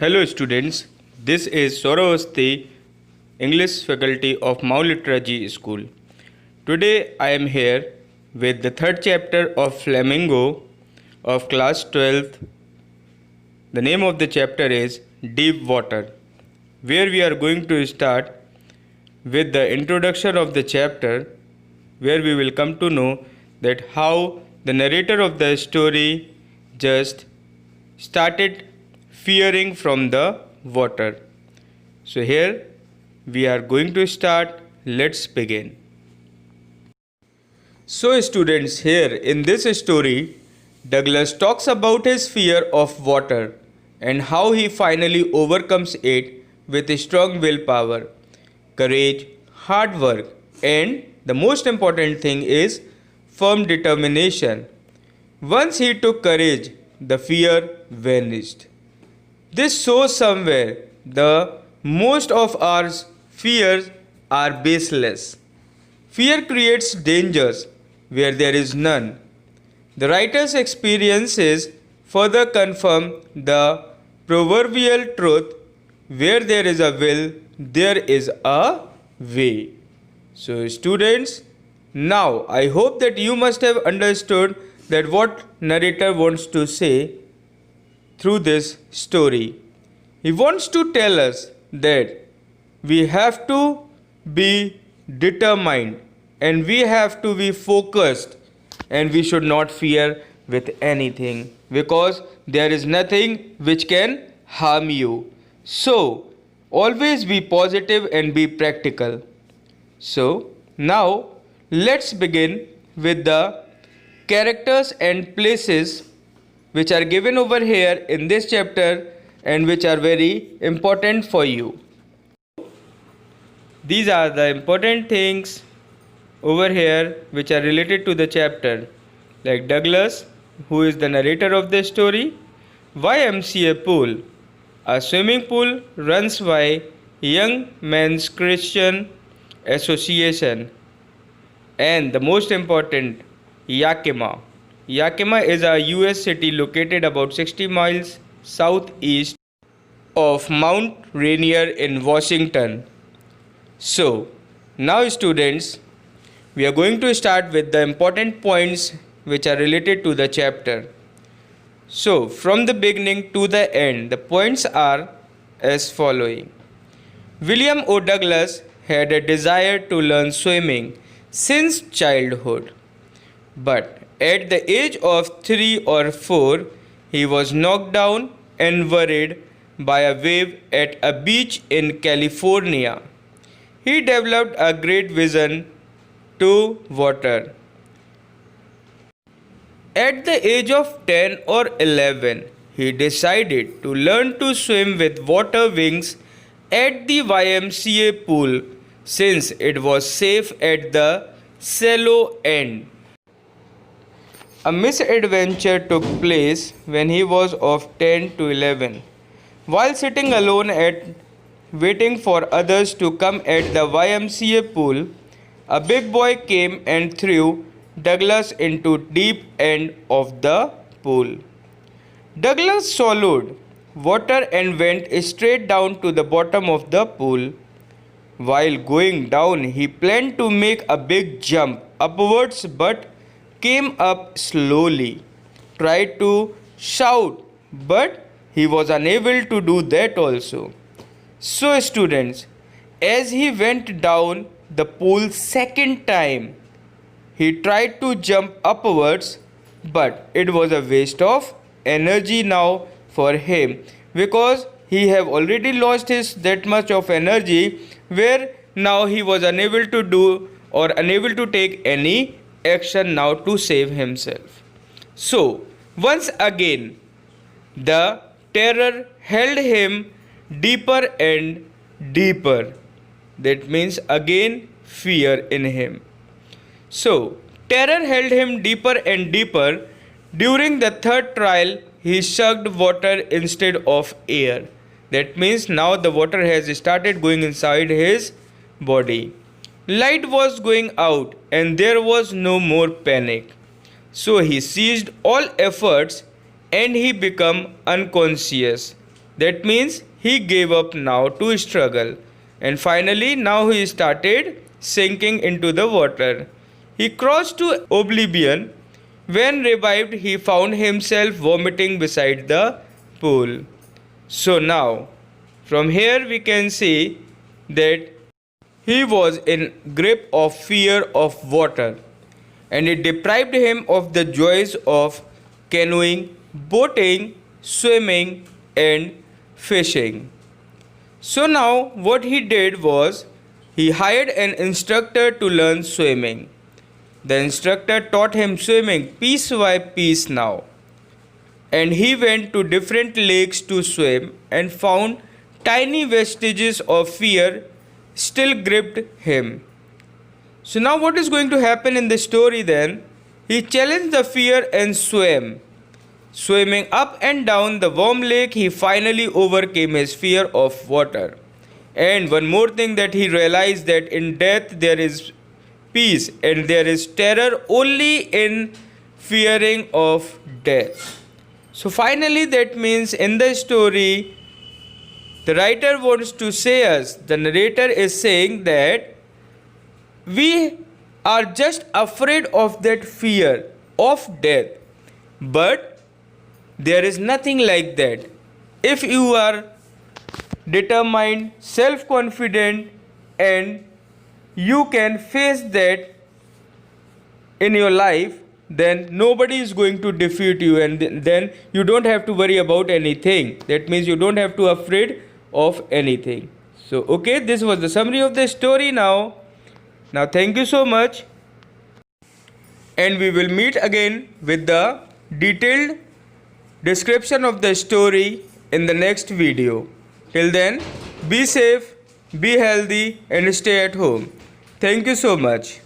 Hello students, this is Soravasti, English faculty of Mount Literacy School. Today I am here with the third chapter of Flamingo of class 12th. The name of the chapter is Deep Water, where we are going to start with the introduction of the chapter, where we will come to know that how the narrator of the story just started fearing from the water. So here we are going to start. Let's begin. So students, here in this story, Douglas talks about his fear of water and how he finally overcomes it with strong willpower, courage, hard work, and the most important thing is firm determination. Once he took courage, the fear vanished. This shows somewhere the most of our fears are baseless. Fear creates dangers where there is none. The writer's experiences further confirm the proverbial truth, where there is a will, there is a way. So students, now I hope that you must have understood that what narrator wants to say through this story. He wants to tell us that we have to be determined and we have to be focused and we should not fear with anything, because there is nothing which can harm you. So always be positive and be practical. So now let's begin with the characters and places which are given over here in this chapter and which are very important for you. These are the important things over here which are related to the chapter, like Douglas, who is the narrator of the story, YMCA pool. A swimming pool runs by Young Men's Christian Association. And the most important, Yakima. Yakima is a US city located about 60 miles southeast of Mount Rainier in Washington. So, now students, we are going to start with the important points which are related to the chapter. So, from the beginning to the end, the points are as following. William O. Douglas had a desire to learn swimming since childhood, but at the age of 3 or 4, he was knocked down and worried by a wave at a beach in California. He developed a great vision to water. At the age of 10 or 11, he decided to learn to swim with water wings at the YMCA pool since it was safe at the shallow end. A misadventure took place when he was of 10 to 11. While sitting alone waiting for others to come at the YMCA pool, a big boy came and threw Douglas into deep end of the pool. Douglas swallowed water and went straight down to the bottom of the pool. While going down, he planned to make a big jump upwards but came up slowly, tried to shout, but he was unable to do that also. So students, as he went down the pool second time, he tried to jump upwards, but it was a waste of energy now for him, because he have already lost his that much of energy, where now he was unable to do or unable to take any action now to save himself. So once again the terror held him deeper and deeper. That means again fear in him. So terror held him deeper and deeper. During the third trial, he sucked water instead of air. That means now the water has started going inside his body. Light was going out and there was no more panic. So he ceased all efforts and he became unconscious. That means he gave up now to struggle. And finally, now he started sinking into the water. He crossed to oblivion. When revived, he found himself vomiting beside the pool. So now, from here we can see that he was in grip of fear of water, and it deprived him of the joys of canoeing, boating, swimming, and fishing. So now what he did was he hired an instructor to learn swimming. The instructor taught him swimming piece by piece now, and he went to different lakes to swim and found tiny vestiges of fear still gripped him. So now what is going to happen in the story then? He challenged the fear and swam. Swimming up and down the warm lake, he finally overcame his fear of water. And one more thing that he realized, that in death there is peace and there is terror only in fearing of death. So finally that means in the story, the writer wants to say us, the narrator is saying that we are just afraid of that fear of death, but there is nothing like that. If you are determined, self-confident, and you can face that in your life, then nobody is going to defeat you, and then you don't have to worry about anything. That means you don't have to afraid of anything. So okay, this was the summary of the story now. Now thank you so much, and we will meet again with the detailed description of the story in the next video. Till then, be safe, be healthy, and stay at home. Thank you so much.